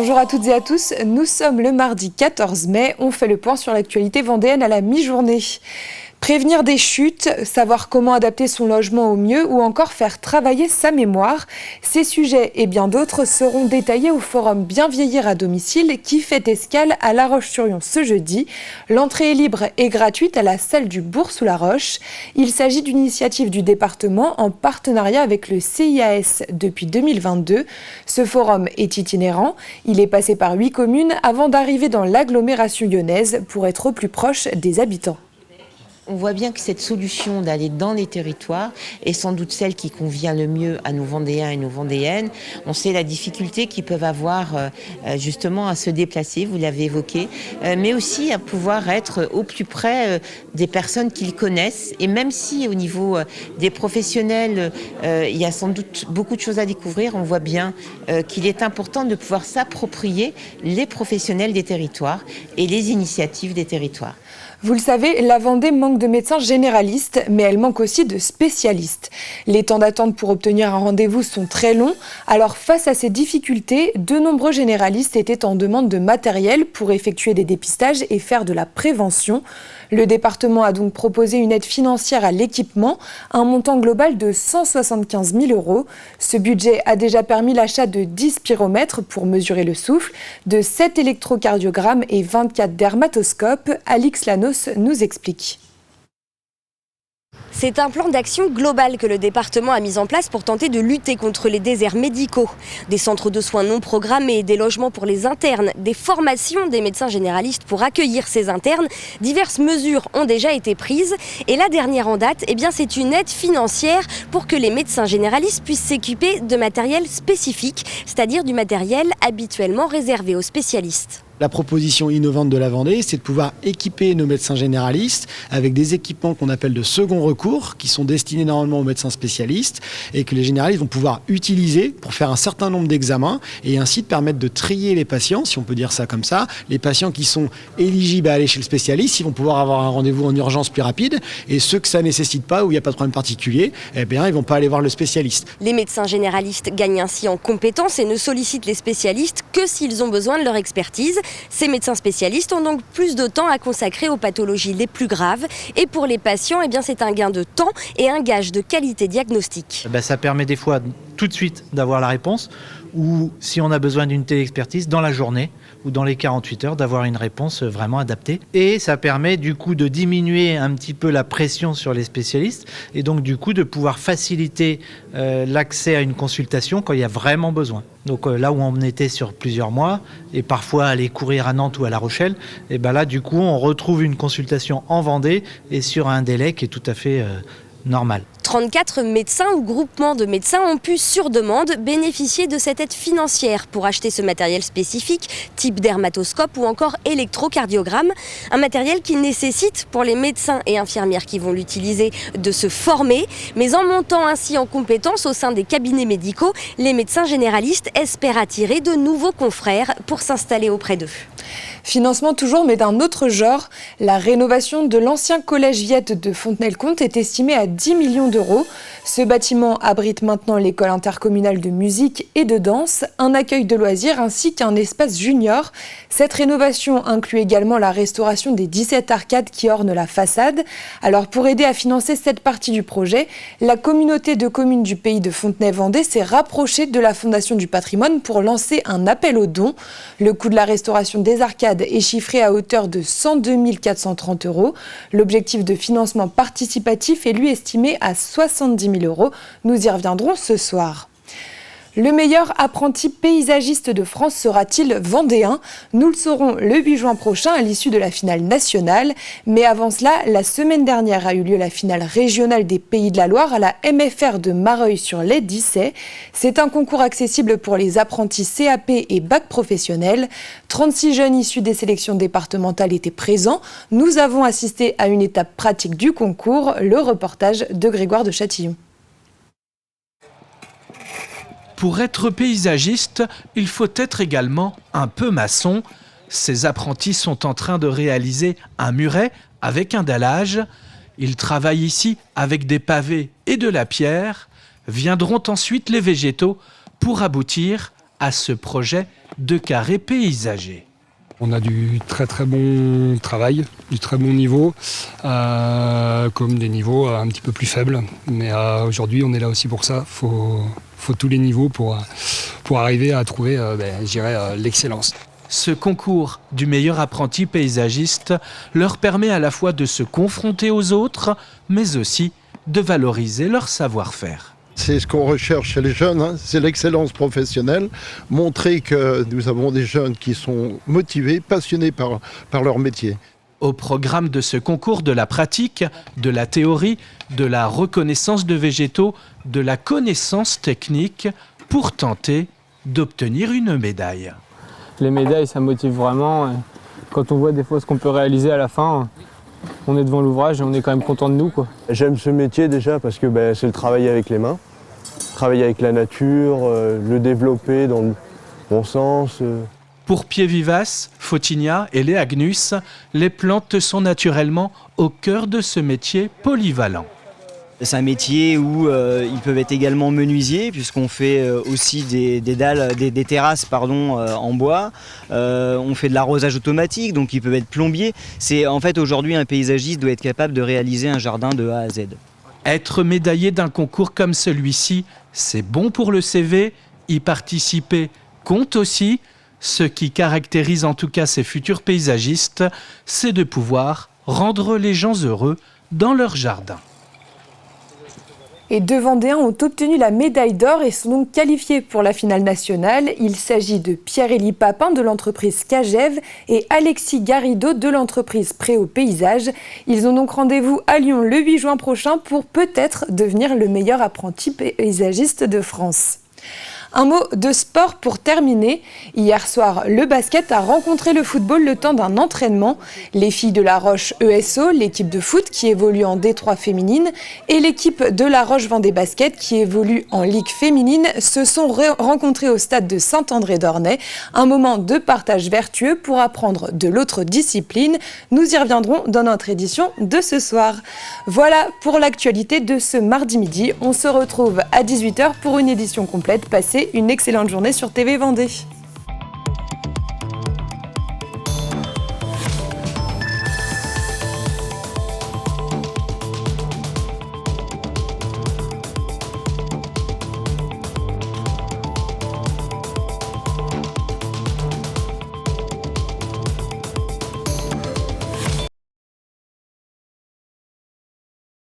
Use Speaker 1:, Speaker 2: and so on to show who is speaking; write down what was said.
Speaker 1: Bonjour à toutes et à tous, nous sommes le mardi 14 mai, on fait le point sur l'actualité vendéenne à la mi-journée. Prévenir des chutes, savoir comment adapter son logement au mieux ou encore faire travailler sa mémoire. Ces sujets et bien d'autres seront détaillés au forum Bien vieillir à domicile qui fait escale à La Roche-sur-Yon ce jeudi. L'entrée est libre et gratuite à la salle du Bourg-sous-la-Roche. Il s'agit d'une initiative du département en partenariat avec le CIAS depuis 2022. Ce forum est itinérant. Il est passé par 8 communes avant d'arriver dans l'agglomération lyonnaise pour être au plus proche des habitants.
Speaker 2: On voit bien que cette solution d'aller dans les territoires est sans doute celle qui convient le mieux à nos Vendéens et nos Vendéennes. On sait la difficulté qu'ils peuvent avoir justement à se déplacer, vous l'avez évoqué, mais aussi à pouvoir être au plus près des personnes qu'ils connaissent. Et même si au niveau des professionnels, il y a sans doute beaucoup de choses à découvrir, on voit bien qu'il est important de pouvoir s'approprier les professionnels des territoires et les initiatives des territoires.
Speaker 1: Vous le savez, la Vendée manque de médecins généralistes, mais elle manque aussi de spécialistes. Les temps d'attente pour obtenir un rendez-vous sont très longs, alors face à ces difficultés, de nombreux généralistes étaient en demande de matériel pour effectuer des dépistages et faire de la prévention. Le département a donc proposé une aide financière à l'équipement, un montant global de 175 000 €. Ce budget a déjà permis l'achat de 10 spiromètres pour mesurer le souffle, de 7 électrocardiogrammes et 24 dermatoscopes. Alix Lanos nous explique.
Speaker 3: C'est un plan d'action global que le département a mis en place pour tenter de lutter contre les déserts médicaux. Des centres de soins non programmés, des logements pour les internes, des formations des médecins généralistes pour accueillir ces internes. Diverses mesures ont déjà été prises et la dernière en date, c'est une aide financière pour que les médecins généralistes puissent s'équiper de matériel spécifique, c'est-à-dire du matériel habituellement réservé aux spécialistes.
Speaker 4: La proposition innovante de la Vendée, c'est de pouvoir équiper nos médecins généralistes avec des équipements qu'on appelle de second recours, qui sont destinés normalement aux médecins spécialistes et que les généralistes vont pouvoir utiliser pour faire un certain nombre d'examens et ainsi de permettre de trier les patients, si on peut dire ça comme ça. Les patients qui sont éligibles à aller chez le spécialiste, ils vont pouvoir avoir un rendez-vous en urgence plus rapide et ceux que ça ne nécessite pas, où il n'y a pas de problème particulier, ils ne vont pas aller voir le spécialiste.
Speaker 3: Les médecins généralistes gagnent ainsi en compétences et ne sollicitent les spécialistes que s'ils ont besoin de leur expertise. Ces médecins spécialistes ont donc plus de temps à consacrer aux pathologies les plus graves. Et pour les patients, c'est un gain de temps et un gage de qualité diagnostique.
Speaker 5: Ça permet des fois tout de suite d'avoir la réponse ou si on a besoin d'une téléexpertise dans la journée ou dans les 48 heures d'avoir une réponse vraiment adaptée. Et ça permet du coup de diminuer un petit peu la pression sur les spécialistes et donc du coup de pouvoir faciliter l'accès à une consultation quand il y a vraiment besoin. Donc là où on était sur plusieurs mois et parfois aller courir à Nantes ou à La Rochelle, là du coup on retrouve une consultation en Vendée et sur un délai qui est tout à fait normal.
Speaker 3: 34 médecins ou groupements de médecins ont pu, sur demande, bénéficier de cette aide financière pour acheter ce matériel spécifique, type dermatoscope ou encore électrocardiogramme. Un matériel qui nécessite, pour les médecins et infirmières qui vont l'utiliser, de se former. Mais en montant ainsi en compétences au sein des cabinets médicaux, les médecins généralistes espèrent attirer de nouveaux confrères pour s'installer auprès d'eux.
Speaker 1: Financement toujours, mais d'un autre genre. La rénovation de l'ancien collège Viette de Fontenay-le-Comte est estimée à 10 millions d'euros. Ce bâtiment abrite maintenant l'école intercommunale de musique et de danse, un accueil de loisirs ainsi qu'un espace junior. Cette rénovation inclut également la restauration des 17 arcades qui ornent la façade. Alors pour aider à financer cette partie du projet, la communauté de communes du pays de Fontenay-Vendée s'est rapprochée de la Fondation du patrimoine pour lancer un appel aux dons. Le coût de la restauration des arcades est chiffré à hauteur de 102 430 €. L'objectif de financement participatif est lui estimé à 70 000 €. Nous y reviendrons ce soir. Le meilleur apprenti paysagiste de France sera-t-il vendéen? Nous le saurons le 8 juin prochain à l'issue de la finale nationale. Mais avant cela, la semaine dernière a eu lieu la finale régionale des Pays de la Loire à la MFR de Mareuil-sur-les-Dissay. C'est un concours accessible pour les apprentis CAP et bac professionnel. 36 jeunes issus des sélections départementales étaient présents. Nous avons assisté à une étape pratique du concours, le reportage de Grégoire de Châtillon.
Speaker 6: Pour être paysagiste, il faut être également un peu maçon. Ces apprentis sont en train de réaliser un muret avec un dallage. Ils travaillent ici avec des pavés et de la pierre. Viendront ensuite les végétaux pour aboutir à ce projet de carrés paysagers.
Speaker 7: On a du très très bon travail, du très bon niveau, comme des niveaux un petit peu plus faibles. Mais aujourd'hui, on est là aussi pour ça. Faut tous les niveaux pour arriver à trouver, je dirais, l'excellence.
Speaker 6: Ce concours du meilleur apprenti paysagiste leur permet à la fois de se confronter aux autres, mais aussi de valoriser leur savoir-faire.
Speaker 8: C'est ce qu'on recherche chez les jeunes, c'est l'excellence professionnelle, montrer que nous avons des jeunes qui sont motivés, passionnés par leur métier.
Speaker 6: Au programme de ce concours de la pratique, de la théorie, de la reconnaissance de végétaux, de la connaissance technique, pour tenter d'obtenir une médaille.
Speaker 9: Les médailles, ça motive vraiment. Quand on voit des fois ce qu'on peut réaliser à la fin, on est devant l'ouvrage et on est quand même content de nous, quoi.
Speaker 10: J'aime ce métier déjà parce que c'est le travail avec les mains, travailler avec la nature, le développer dans le bon sens.
Speaker 6: Pour Pieds Vivaces, Photinia et Léa Gnus, les plantes sont naturellement au cœur de ce métier polyvalent.
Speaker 11: C'est un métier où ils peuvent être également menuisiers, puisqu'on fait aussi des dalles, des terrasses en bois. On fait de l'arrosage automatique, donc ils peuvent être plombiers. C'est en fait aujourd'hui un paysagiste doit être capable de réaliser un jardin de A à Z.
Speaker 6: Être médaillé d'un concours comme celui-ci, c'est bon pour le CV. Y participer compte aussi. Ce qui caractérise en tout cas ces futurs paysagistes, c'est de pouvoir rendre les gens heureux dans leur jardin.
Speaker 1: Et deux Vendéens ont obtenu la médaille d'or et sont donc qualifiés pour la finale nationale. Il s'agit de Pierre-Élie Papin de l'entreprise Cagev et Alexis Garrido de l'entreprise Préau Paysage. Ils ont donc rendez-vous à Lyon le 8 juin prochain pour peut-être devenir le meilleur apprenti paysagiste de France. Un mot de sport pour terminer. Hier soir, le basket a rencontré le football le temps d'un entraînement. Les filles de La Roche ESO, l'équipe de foot qui évolue en D3 féminine, et l'équipe de La Roche Vendée Basket qui évolue en Ligue féminine se sont rencontrées au stade de Saint-André-d'Ornay. Un moment de partage vertueux pour apprendre de l'autre discipline. Nous y reviendrons dans notre édition de ce soir. Voilà pour l'actualité de ce mardi midi. On se retrouve à 18h pour une édition complète. Passez une excellente journée sur TV Vendée.